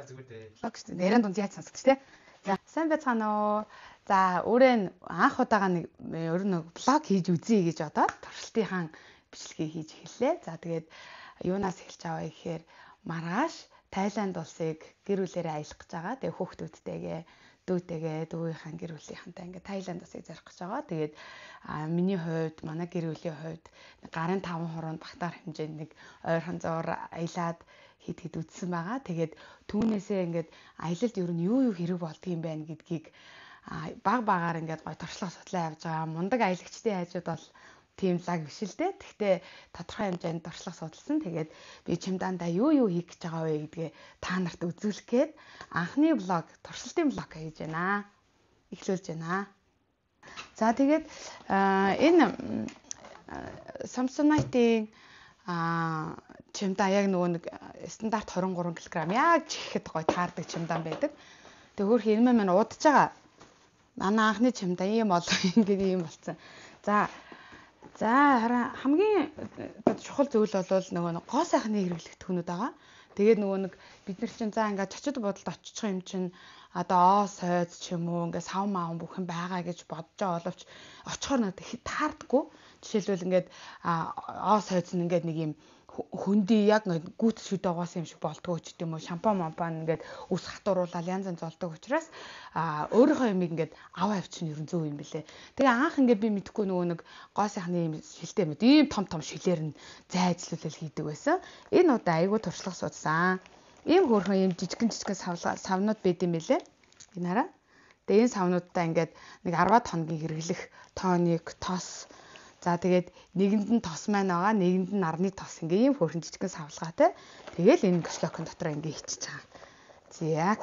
зүгээр дээ. Блог шүү дээ. Нэрэн дунд яаж сонсох те. За сайн байцгаана уу. За өөрөө анх удаага нэг ер нь блог хийж үзье гэж бодоод туршилтынхаа бичлэгийг хийж эхэллээ. За тэгээд юунаас эхэлж аваа гэхээр маргааш Тайланд улсыг гэр бүлээрээ аялах гэж байгаа. Тэгээ хүүхдүүдтэйгээ дүүтэйгээ дүүгийнхаа гэр бүлийнхэнтэй ингээд Тайланд улсыг зорих гэж байгаа. Тэгээд миний хувьд манай гэр бүлийн хувьд гарын 5 хороонд багтаар хэмжээнд нэг ойрхон зуур аялаад хэд үзсэн байгаа. Тэгээд түүнээсээ ингээд аялалд ер нь юу хэрэг болдго юм бэ гэдгийг баг багаар ингээд гой туршлага судлаа явж байгаа. Мундаг аялагчдын хажууд бол тийм лаг биш л дээ. Гэхдээ тодорхой хэмжээнд туршлага судалсан. Тэгээд би чимдаандаа юу хийх гэж байгаа вэ гэдгээ та нарт үзүүлэх гээд анхны блог, туршилтын блог хийж байна. Эхлүүлж байна. За тэгээд энэ Samsonite-ийн чимдаа яг нөгөө нэг стандарт 23 кг яг чихэхэд гой таардаг чимдаан байдаг. Тэг хөрх ирмээ маань удаж байгаа. Манай анхны чимдаа ийм болов ингээд ийм болцсон. За хараа хамгийн чухал зүйл бол нөгөө гоо сайхны хэрэглэх түүнүүд байгаа. Тэгээд нөгөө нэг бид нар чинь за ингээд чочод бодолд очих юм чинь одоо оо сойц ч юм уу ингээд сав маав бүхэн байгаа гэж бодож байгаа боловч очихоор нэг таардаггүй. Жишээлбэл ингээд оо сойц нь ингээд нэг юм хөндөй яг гүт шүд байгаас юм шиг болдгоо ч гэдэм үү шампунь момпан ингээд ус хатууруулаад янз янз болдог учраас өөрийнхөө юмыг ингээд аваа авчин ерэн зөв юм бэлээ. Тэгээ анх ингээд би мэдхгүй нөгөө нэг гоо сайхны юм шилтэй мэд ийм том шилээр нь зайзлуулал хийдэг байсан. Энэ удаа айгүй туршлага судсан. Ийм хөөрхөн ийм жижигэн савнууд байд юм бэлээ. Энэ хараа. Тэгээ энэ савнуудаа ингээд нэг 10-аад хоногийн хэрэглэх тоник, тос. За тэгээд нэгэнд нь тос маань байгаа, нэгэнд нь нарны тос ингээ ийм хөөрхөн жижигэн савлгаатай. Тэгээл энэ кошлокон дотор ингээ хийчихэж байгаа.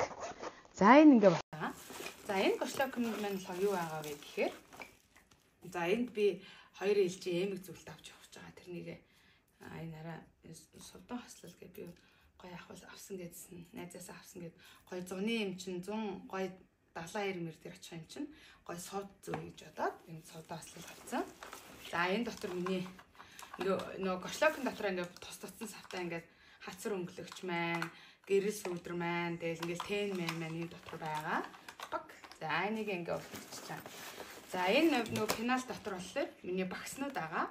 За энэ ингээ байна. За энэ кошлокон маань л юу байгаа вэ гэхээр за энд би 2 ээлжийн эмэг зүйлт авч явах гэж байгаа. Тэрнийг энэ араа сувдан хослол гэж би гоё авсан гэдсэн. Найзаасаа авсан гэд гоё 100-ны юм чинь 100 гоё 70 мөр дээр очих юм чинь гоё сувд зөө гэж бодоод энэ сувдан хослол авсан. За энэ дотор миний нөгөө кошлокон дотор ингээд тусдсан савтаа ингээд хацар өнгөлөгч маань, гэрэл сүүдэр маань, тэгэл ингээд тэн маань энэ дотор байгаа. Баг. За энийг ингээд уулзчихсан. За энэ нөгөө пенал дотор болохоор миний багснууд байгаа.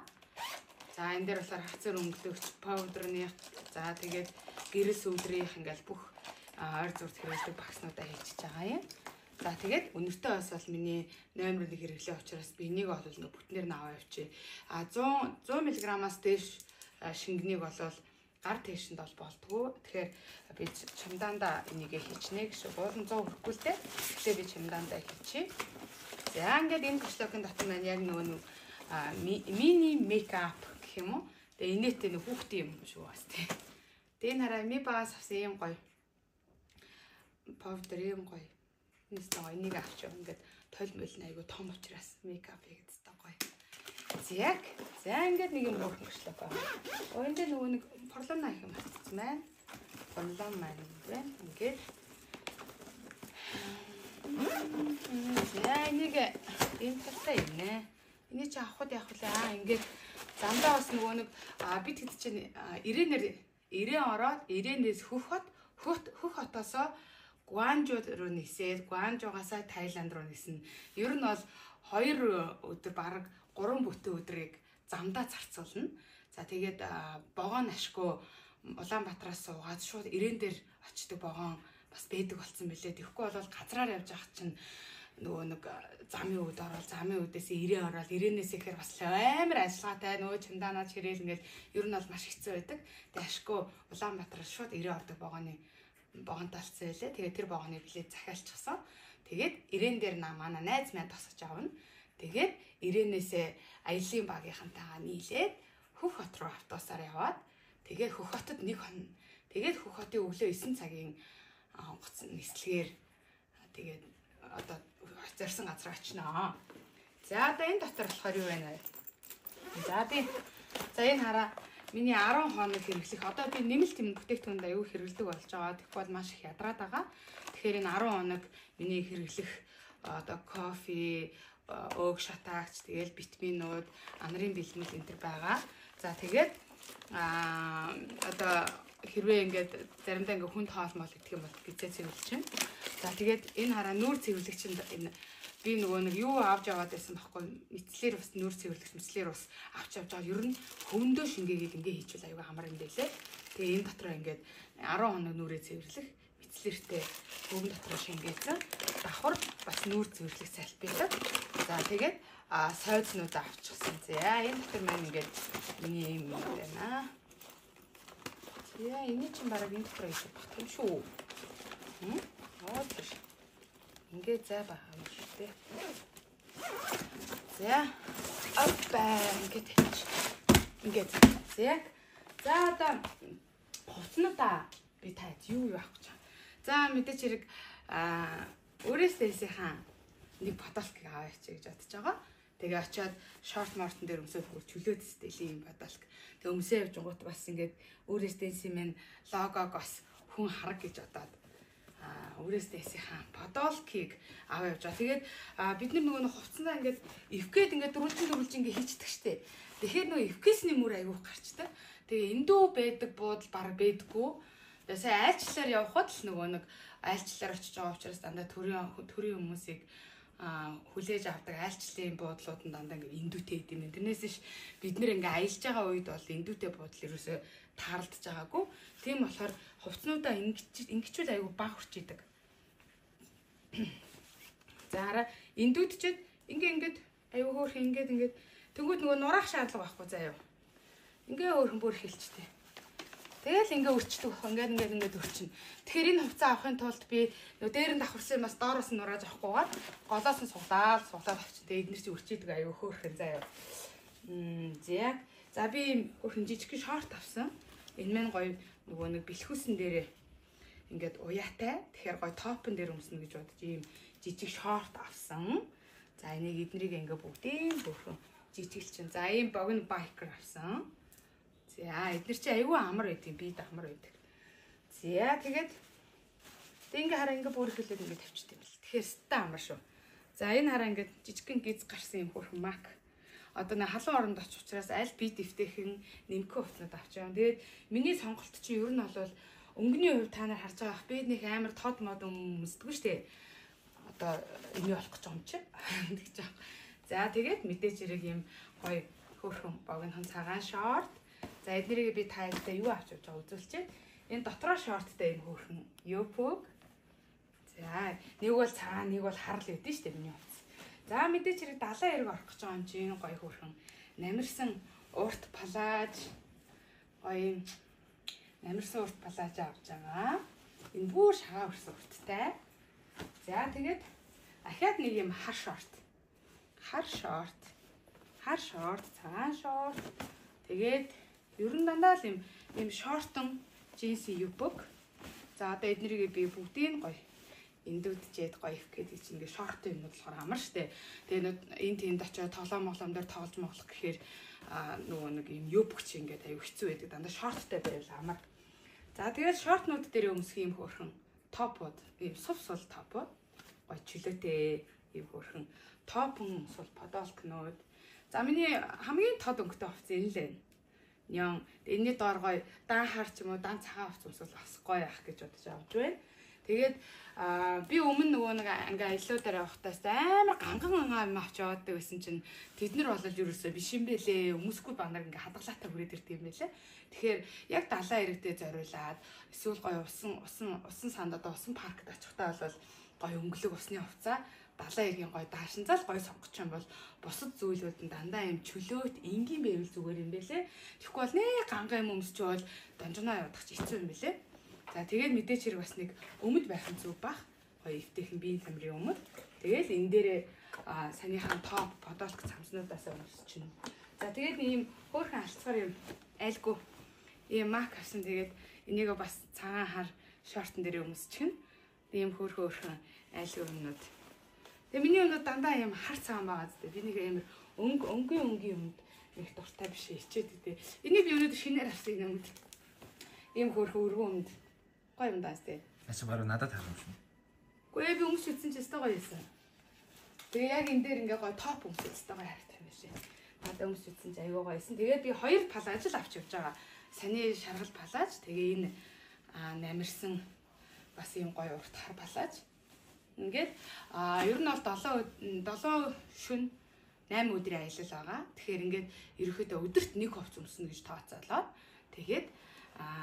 За энэ дээр болохоор хацар өнгөлөгч, паудерны, за тэгээд гэрэл сүүдрийнх ингээд бүх ойр зурд хэрэглэдэг багснуудаа хийчихэж байгаа юм. За тэгээд өнөртөө бас бол миний номер 1 хэрэглээ учраас би энийг бол нэг бүтнээр нь аваа явчих. 100 мг-аас дээш шингэнийг бол гар тээшэнд бол болдгоо. Тэгэхээр би чимдаандаа энийг хийчнэ гэж уулын 100 хүрэхгүй л дээ. Тэгэхээр би чимдаандаа хийчихье. За ингээд энэ кошлокон дотор маань яг нөгөө мини мейкап гэх юм уу. Тэгээ инээтэй нэг хүүхдийн юм шүү бас тий. Тэгээ энэ хараа ми багаас авсан юм гоё. Powder юм гоё. Нэстэ энийг авч яв ингээд тойл мөл нь айгу том учраас мейкап хийгээд гоё. За ингээд нэг юм өөрхөн кошлок байна. Энд нөгөө нэг порлона их юм асуусан байна. Порлон маань байна. Ингээд энийг ийм талтай юм нэ. Энийг чи авахд явах лээ. Ингээд замдаа бас нөгөө нэг бид хэд чинь ирээн ороод ирээнээс хөх хотоосоо Гуанжуу руу нисээд Гуанжуугаасаа Тайланд руу ниснэ. Ер нь бол 2 өдөр бараг 3 бүтэн өдрийг замдаа зарцуулна. За тэгээд богоон ашгүй Улаанбаатараас суугаад шууд ирээн дээр очдог богоон бас байдаг болсон билээ. Тэгэхгүй бол газраар явж байгаа чинь нөгөө нэг замын үед ороод замын үдээс ирээ ороод ирээнээс ихээр бас амар ажиллагаатай нөгөө чимдаанаа чирээл ингээд ер нь бол маш хэцүү байдаг. Тэгээд ашгүй Улаанбаатараас шууд ирээ ордог богоон талцсан байлээ. Тэгээд тэр богооны билет захиалчихсан. Тэгээд ирээн дээр манай найз маань тосгож авна. Тэгээд ирээнээсээ аялын багийнхантайгаа нийлээд Хөх хот руу автобусаар яваад тэгээд Хөх хотод 1 хон. Тэгээд Хөх хотын өглөө 9 цагийн онгоц нислэгээр тэгээд одоо зорьсон газар очиноо. За одоо энэ дотор болохоор юу байна вэ? За энэ хараа миний 10 хоног хэрэглэх. Одоо би нэмэлт юм бүтээгдэхүүнд аюу хэрэглэдэг болж байгаа. Тэгэх бол маш их ядраад байгаа. Тэгэхээр энэ 10 хоног миний хэрэглэх одоо кофе, өг шатаагч, тэгэл витаминууд, анарын бэлтгэл энэ төр байгаа. За тэгээд одоо хэрвээ ингээд заримдаа ингээд хүнд хоолмол гэх юм бол гизээ цэвэрлэж чинь. За тэгээд энэ хараа нүүр цэвэрлэгч энэ би нөгөө нэг юу авч яваад байсан байхгүй эцлэр бас нүүр цэвэрлэгч мэтлэр бас авч явж байгаа. Ер нь хөвөндөө шингээгээд ингээ хийчихвэл аюугаа амар юм дээлээ. Тэгээ энэ дотроо ингээд 10 хоног нүрээ цэвэрлэх мэтлэртэй хөвөн дотроо шингээсэн. Давхар бас нүүр цэвэрлэх салбидаг. За тэгээд сойзнуудаа авчихсан. За энэ дотор маань ингээд миний юм байна. Яа, энэ чинь бараг энэ дотор хийж болох юм шүү. Оо тийш. Ингээд зай баа юм шүү дээ. За. Опа, ингээд. За. За одоо хувцнуудаа би таад юу авах гэж байна. За мэдээч хэрэг өөрөөс дэсийнхаа нэг бодолтыг аваач гэж бодож байгаа. Тэгээ очиод шорт мортон дээр өмсөв хөр чөлөөт стилийн бодолт. Тэгээ өмсөө явж гот бас ингээд өөрөөс дэсийн мэн логог бас хүн хараг гэж бодоод өөрөөс дэсийнхаа бодолтыг аваа явж байгаа. Тэгээд бид нөгөө хувцсандаа ингээд эвкэд ингээд дөрвөлжин ингээд хийчихдэг штеп. Тэгэхээр нөгөө эвкэсний мөр аягүй гарчдаг. Тэгээ эндүү байдаг буудал баг байдаггүй. Тэгээ сая айлчлаар явхад л нөгөө нэг айлчлаар очиж байгаа учраас дандаа төрийн хүмүүсийг хүлээж авдаг айлчлалын буудлууд нь дандаа ингээ эндүүтэй гэдэм юм. Тэрнээс ш бид нэр ингээ аялж байгаа үед бол эндүүтэй буудал ерөөсөө таарлаж байгаагүй. Тийм болохоор хувцнуудаа ингэчүүл аягүй баг хүрчээдэг. За хараа эндүүдчихэд ингээд аягүй хөөх ингээд тэнгууд нөгөө нураах шаардлага байхгүй заяа. Ингээ өөрхөн бүр хэлчтэй. Тэгэл ингээ өрчдөг баг. Ингээд өрчин. Тэгэхээр энэ хувцас авахын тулд би нөгөө дээр нь давхарсан юмас доороос нь нурааж авахгүйгээр голоос нь суглаад авчих. Тэгээ эднэр чи өрчийдэг аюу хөөхөн заяа. За би өөрхөн жижиг шорт авсан. Энэ мэн гоё нөгөө нэг бэлхүүсэн дээрээ ингээд уяатай. Тэгэхээр гоё топон дээр өмснө гэж бодож ийм жижиг шорт авсан. За энийг эднэрийг ингээ бүгдийн өөрхөн жижиглж чинь. За ийм богино байкер авсан. За эдгээр чи аюу амар байдаг би амар байдаг. За тэгээд ингээ хараа ингээ бүр хөлөд ингээ тавьчихдаг юм л. Тэгэхээр ста амар шүү. За энэ хараа ингээ жижигхэн гиз гарсан юм хөрхөн мак. Одоо нэг халуун оронд очих учраас аль би дэвтэйхэн нэмэх хувцнууд авч явна. Тэгээд миний сонголт чи ер нь бол өнгөний хувь та нар харж байгаа ах би нэг амар тод мод өмсдөггүй шүү дээ. Одоо энэ болох гэж юм чи. Тэгж байгаа. За тэгээд мэдээч хэрэг юм гоё хөрхөн богинохон цагаан шорт. За эднэрийг би тайлбараа юу авч явж байгаа үзүүлчихэд энэ дотроо шорттай юм хөөрхөн ёпог. За нэг бол цагаан нэг бол харал байдэн шүү дээ миний хувцас. За мэдээч хэрэг 70 эрг орох гэж байгаа юм чи энэ гоё хөөрхөн намирсан урт палаж гоё намирсан урт палаж авч байгаа. Энэ бүр шагаа өрсөн урттай. За тэгээд ахаад нэг юм хар шорт. Хар шорт, цагаан шорт. Тэгээд ер нь дандаа л юм шортон джинси юбок. За одоо эднэрийг би бүгдийг гоё эндүүдчээд гоё их гэдэг чинь ингээ шорт юм болохоор амар штэ. Тэгээ энэ тэнд очиод тоглоом дээр тоглож моглох гэхээр нөгөө нэг юм юбок чи ингээ аюу хэцүү байдаг. Дандаа шорттай байвал амар. За тэгээд шортнууд дээр өмсөх юм хөөрхөн топууд, ийм сул топууд гоё чөлөөтэй ийм хөөрхөн топон сул подолкнууд. За миний хамгийн тод өнгөтэй хувцас энэ л байна. Нён энэний доор гоё дан хар ч юм уу дан цагаан хувцас өмсөл бас гоё ах гэж бодож авч байна. Тэгээд би өмнө нөгөө нэг ингээ аяллуудаар явахдаа амар ганган юм авч яваадаг байсан чинь тэд нар бол ерөөсөө биш юм бэлээ. Өмсгүй банаар ингээ хадгалаатай хүрээд ирдэг юм байлээ. Тэгэхээр яг далайн иргэдэд зориулаад эсвэл гоё усан санд одоо усан паркт очихтаа бол гоё өнгөлөг усны хувцас далайн иргэн гоё даашин зал гоё сонгоч юм бол бусад зүйлүүд нь дандаа юм чөлөөт энгийн байвал зүгээр юм бэлээ. Тэгэхгүй бол нэг ганган юм өмсчөөл донжоноо явах чи хэцүү юм бэлээ. За тэгээд мэдээч хэрэг бас нэг өмд байх нь зүг бах. Гоё эвтэйхэн биеийн тамирын өмд. Тэгээл энэ дээрээ санийхан топ подолк цамцнуудаас өмсчихнэ. За тэгээд ийм хөөрхөн алцгаар юм айлгүй ийм мак авсан. Тэгээд энийг бас цагаан хар шортон дээр өмсчихнэ. Ийм хөөрхөн айлгүй юмнууд. Тэгээ миний өнөө дандаа юм хар цагаан байгаа зү. Би нэг амар өнгийн өмд нэг дуртай биш хичээд дээ. Энийг би өнөөдөр шинээр авсан юм. Ийм хөөрхөн өргөн өмд. Гоё юм даа зү. Ачаа баруу надад харах юм шүү. Гүй би өмсч үзсэн ч өстой гоё юмсан. Тэгээ яг энэ дээр ингээ гоё топ өмсч өстой гоё харагдах юм шиг. Надад өмсч үзсэн ч аягүй гоё юмсан. Тэгээд би хоёр палаж л авч явж байгаа. саний шаргал палааж тэгээ энэ намирсан бас юм гоё урт хар палааж. Ингээд ер нь бол 7 шөнө 8 өдрийн аялал байгаа. Тэгэхээр ингээд ерөөхдөө өдөрт нэг хувц өмснө гэж тооцоолоод тэгээд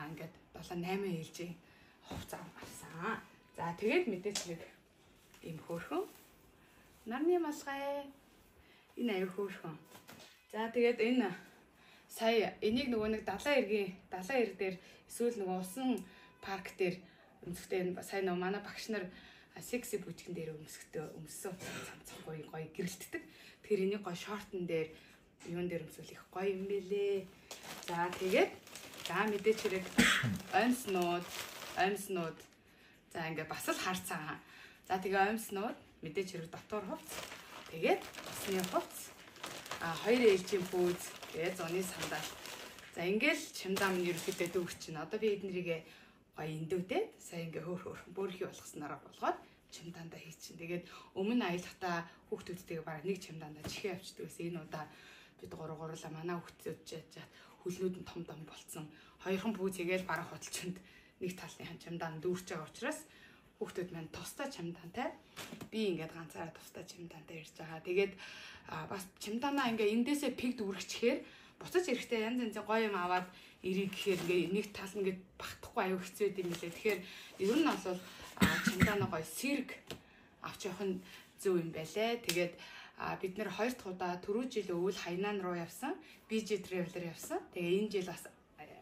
ингээд 7-8 ээлжийн хувц авсан. За тэгээд мэдээч нэг ийм хөөрхөн нарны малгай энэ аюу хөөрхөн. За тэгээд энэ сая энийг нөгөө нэг далайн эрг дээр эсвэл нөгөө усан парк дээр өмсөхдөө сайн нөгөө манай багш нар секси бүжгэн дээр өмссөн цамцгүй гоё гэрэлтдэг. Тэгэхээр энийг гоё шортон дээр юун дээр өмсвөл их гоё юм бэлээ. За тэгээд мэдээч хэрэг оймснууд за ингээ бас л харцаа. За тэгээ оймснууд мэдээч хэрэг дотор хувц. Тэгээд усны хувц. Хоёр ээлжийн пүүз. Тэгээд зуны сандал. За ингээл чимдам ерөөхдөө дүүх чинь. Одоо би эднэрийг гоё эндүүдээд сая ингээ хөөрхөн бөөрхий болгоснараа болгоод чимдаандаа хийчин. Тэгээд өмнө аялахдаа хүүхдүүдтэйгээ бараг нэг чимдаандаа чихээ авчдаг гэсэн. Энэ удаа бид гуруулаа манай хүүхдүүд жаад хөлнүүд нь том болцсон. Хоёрхан пүүз хийгээл бараг худалчинд нэг талын чимдаан дүүрч байгаа учраас хүүхдүүд маань тусдаа чимдаантай. Би ингээд ганцаараа тусдаа чимдаантай ирж байгаа. Тэгээд бас чимдаанаа ингээ эндээсээ пиг дүүргчихээр буцаж ирэхдээ янз янзын гоё юм аваад ирэх гэхээр ингээ нэг тал ингээд багтахгүй аюу хэцүү юм лээ. Тэгэхээр ер нь бол чимдаанаа гоё сэрэг авч явах нь зөв юм байлээ. Тэгээд бид нэр 2 дахь удаа түрүү жил өвөл Хайнан руу явсан. BG Traveler явсан. Тэгээ энэ жил бас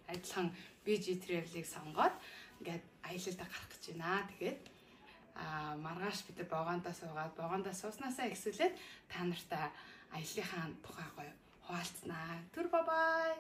адилхан BG Travel-ыг сонгоод ингээд аялалдаа гарах гэж байна. Тэгээд маргааш бид нар богондоо сууснасаа ихсүүлээд та нартай аяллахаа тухай гоё хуваалцнаа. Түр бай бай.